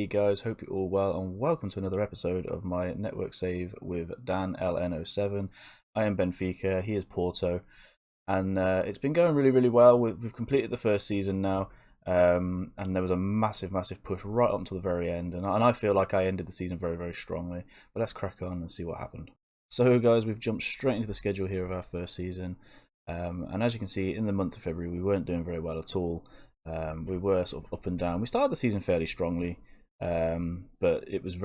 guys? Hope you're all well, and welcome to another episode of my network save with Dan LN07. I am Benfica, he is Porto, and it's been going really well. We've completed the first season now, and there was a massive push right up to the very end, and I feel like I ended the season very strongly. But let's crack on and see what happened. So guys, we've jumped straight into the schedule here of our first season, and as you can see, in the month of February we weren't doing very well at all. We were sort of up and down. We started the season fairly strongly, but it was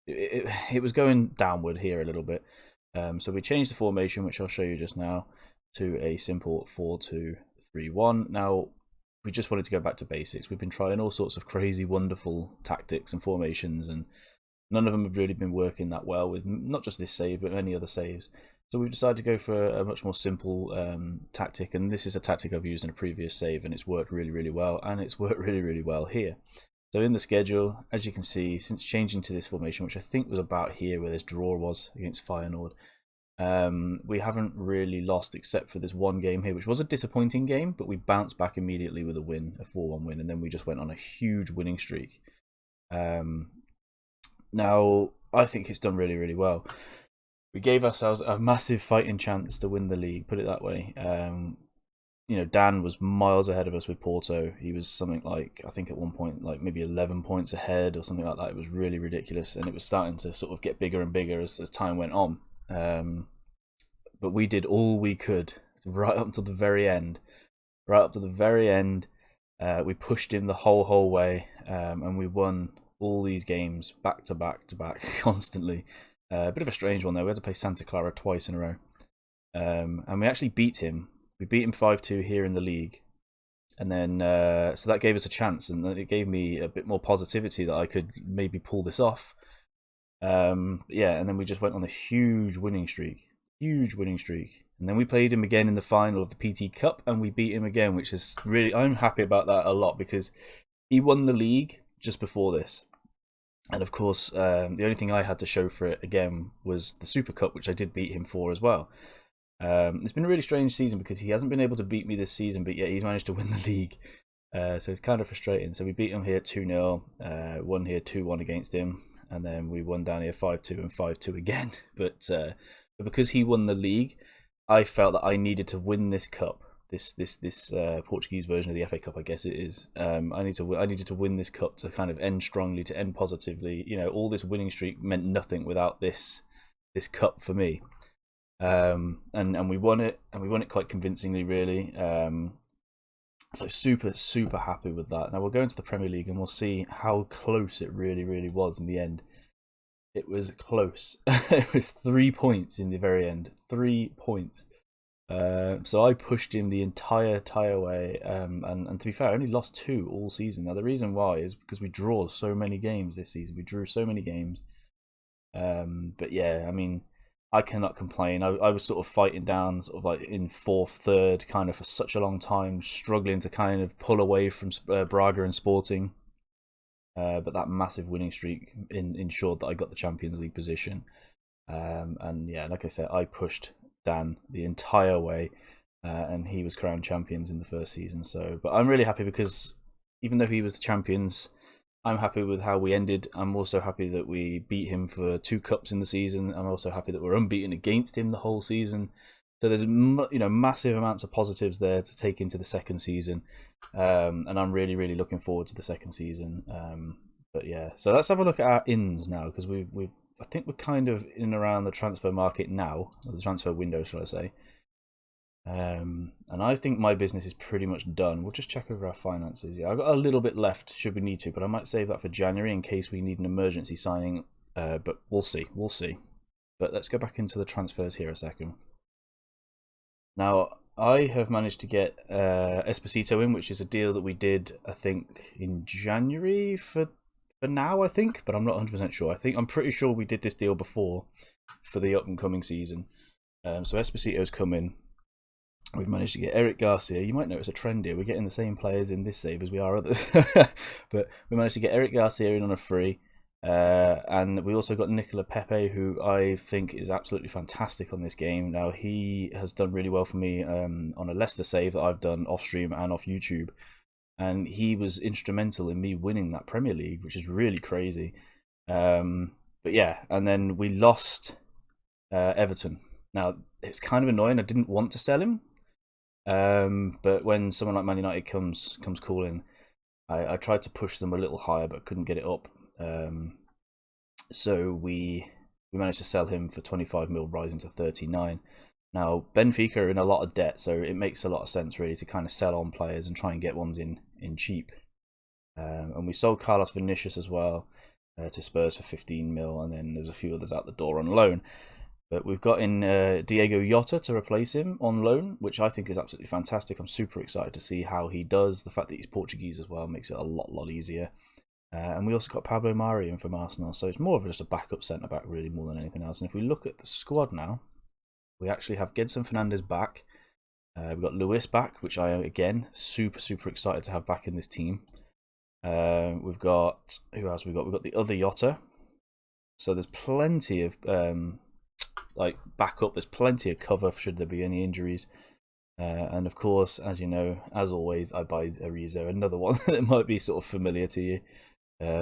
it was going downward here a little bit. So we changed the formation, which I'll show you just now, to a simple 4-2-3-1. Now, we just wanted to go back to basics. We've been trying all sorts of crazy, wonderful tactics and formations, and none of them have really been working that well with not just this save, but many other saves. So we've decided to go for a much more simple tactic, and this is a tactic I've used in a previous save, and it's worked really well, and it's worked really well here. So in the schedule, as you can see, since changing to this formation, which I think was about here where this draw was against Feyenoord, we haven't really lost except for this one game here, which was a disappointing game, but we bounced back immediately with a win, a 4-1 win, and then we just went on a huge winning streak. Now, I think it's done really well. We gave ourselves a massive fighting chance to win the league, put it that way. You know, Dan was miles ahead of us with Porto. He was something like, I think at one point, like maybe 11 points ahead or something like that. It was really ridiculous, and it was starting to sort of get bigger and bigger as time went on. But we did all we could right up to the very end. Right up to the very end, we pushed him the whole way, and we won all these games back to back constantly. A bit of a strange one though. We had to play Santa Clara twice in a row, and we actually beat him. We beat him 5-2 here in the league, and then so that gave us a chance, and it gave me a bit more positivity that I could maybe pull this off. Yeah, and then we just went on this huge winning streak, and then we played him again in the final of the PT Cup, and we beat him again, which is really, I'm happy about that a lot, because he won the league just before this. And of course, the only thing I had to show for it again was the Super Cup, which I did beat him for as well. It's been a really strange season because he hasn't been able to beat me this season, but yet he's managed to win the league. So it's kind of frustrating. So we beat him here 2-0, won here 2-1 against him, and then we won down here 5-2 and 5-2 again. But because he won the league, I felt that I needed to win this cup. This Portuguese version of the FA Cup, I guess it is. I needed to win this cup to kind of end strongly, to end positively. You know, all this winning streak meant nothing without this cup for me. And we won it, and we won it quite convincingly, really. So super happy with that. Now we'll go into the Premier League and we'll see how close it really was in the end. It was close. It was 3 points in the very end. 3 points. So I pushed him the entire way, and to be fair, I only lost 2 all season. Now the reason why is because we draw so many games this season. We drew so many games. But yeah, I mean, I cannot complain. I was sort of fighting down, sort of like in 4th, 3rd, kind of for such a long time, struggling to kind of pull away from Braga and Sporting. But that massive winning streak ensured that I got the Champions League position. And yeah, like I said, I pushed Dan the entire way, and he was crowned champions in the first season. So, but I'm really happy because even though he was the champions, I'm happy with how we ended. I'm also happy that we beat him for 2 cups in the season. I'm also happy that we're unbeaten against him the whole season. So there's massive amounts of positives there to take into the second season, and I'm really looking forward to the second season. But yeah, so let's have a look at our ins now, because I think we're kind of in and around the transfer market now, or the transfer window, shall I say. And I think my business is pretty much done. We'll just check over our finances. Yeah, I've got a little bit left should we need to, but I might save that for January in case we need an emergency signing. But we'll see. But let's go back into the transfers here a second. Now, I have managed to get Esposito in, which is a deal that we did, I think, in January for now, I think, but I'm not 100% sure. I'm pretty sure we did this deal before for the up and coming season. So Esposito's come in. We've managed to get Eric Garcia. You might notice a trend here. We're getting the same players in this save as we are others. But we managed to get Eric Garcia in on a free. And we also got Nicola Pepe, who I think is absolutely fantastic on this game. Now, he has done really well for me on a Leicester save that I've done off stream and off YouTube. and he was instrumental in me winning that Premier League, which is really crazy. But yeah, and then we lost Everton. Now it's kind of annoying. I didn't want to sell him, but when someone like Man United comes calling, I tried to push them a little higher, but couldn't get it up. So we managed to sell him for 25 mil, rising to 39. Now Benfica are in a lot of debt, so it makes a lot of sense really to kind of sell on players and try and get ones in cheap. And we sold Carlos Vinicius as well to Spurs for 15 mil, and then there's a few others out the door on loan. But we've got in Diego Jota to replace him on loan, which I think is absolutely fantastic. I'm super excited to see how he does. The fact that he's Portuguese as well makes it a lot easier. And we also got Pablo Mari in from Arsenal, so it's more of just a backup centre-back really more than anything else. And if we look at the squad now, we actually have Gedson Fernandes back. We've got Luis back, which I am, again, super excited to have back in this team. We've got, who else we've got? We've got the other Jota. So there's plenty of like backup, there's plenty of cover should there be any injuries. And of course, as you know, as always, I buy Arizo, another one that might be sort of familiar to you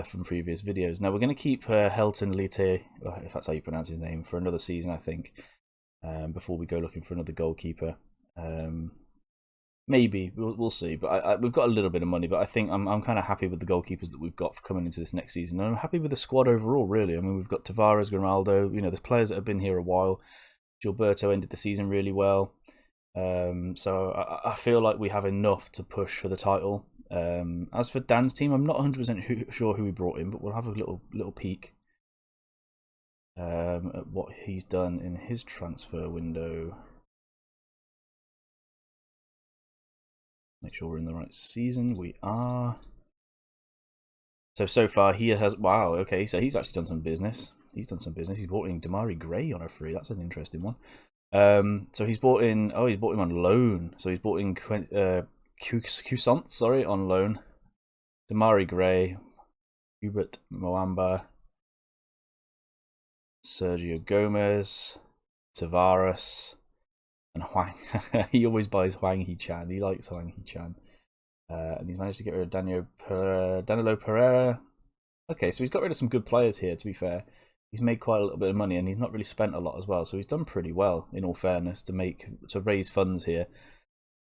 from previous videos. Now we're going to keep Helton Lite, if that's how you pronounce his name, for another season, I think, before we go looking for another goalkeeper. Maybe we'll see, but we've got a little bit of money. But I think I'm kind of happy with the goalkeepers that we've got for coming into this next season, and I'm happy with the squad overall. Really, I mean, we've got Tavares, Grimaldo. You know, there's players that have been here a while. Gilberto ended the season really well, so I feel like we have enough to push for the title. As for Dan's team, I'm not 100% sure who we brought in, but we'll have a little peek at what he's done in his transfer window. Make sure we're in the right season. We are. So far he has. Wow. Okay. So he's actually done some business. He's brought in Damari Gray on a free. That's an interesting one. So he's bought in. Oh, he's bought him on loan. So he's bought in Cusant, sorry, on loan. Damari Gray, Hubert Moamba, Sergio Gomez, Tavares, and Huang. He always buys Huang Hee-chan. He likes Huang Hee-chan. And he's managed to get rid of Danilo Pereira. Okay, so he's got rid of some good players here, to be fair. He's made quite a little bit of money, and he's not really spent a lot as well. So he's done pretty well, in all fairness, to raise funds here.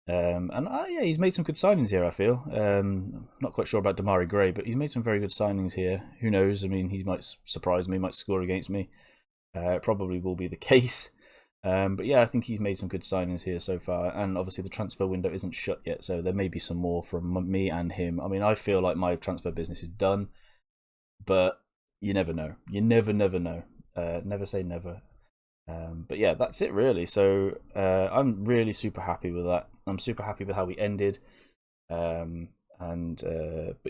And yeah, he's made some good signings here, I feel. Not quite sure about Damari Gray, but he's made some very good signings here. Who knows? I mean, he might surprise me, might score against me. It probably will be the case. But yeah, I think he's made some good signings here so far, and obviously the transfer window isn't shut yet, so there may be some more from me and him. I mean, I feel like my transfer business is done, but you never know. You never know. Never say never. But yeah, that's it really. So I'm really super happy with that. I'm super happy with how we ended. But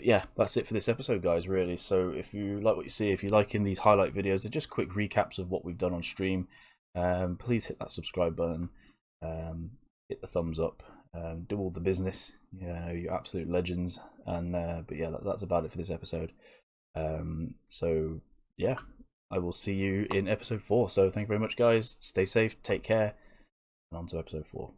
yeah, that's it for this episode, guys, really. So if you like what you see, if you're liking these highlight videos, they're just quick recaps of what we've done on stream. Please hit that subscribe button, hit the thumbs up, do all the business. You're absolute legends. And but yeah, that's about it for this episode. So yeah, I will see you in episode 4. So thank you very much, guys. Stay safe, take care, and on to episode 4.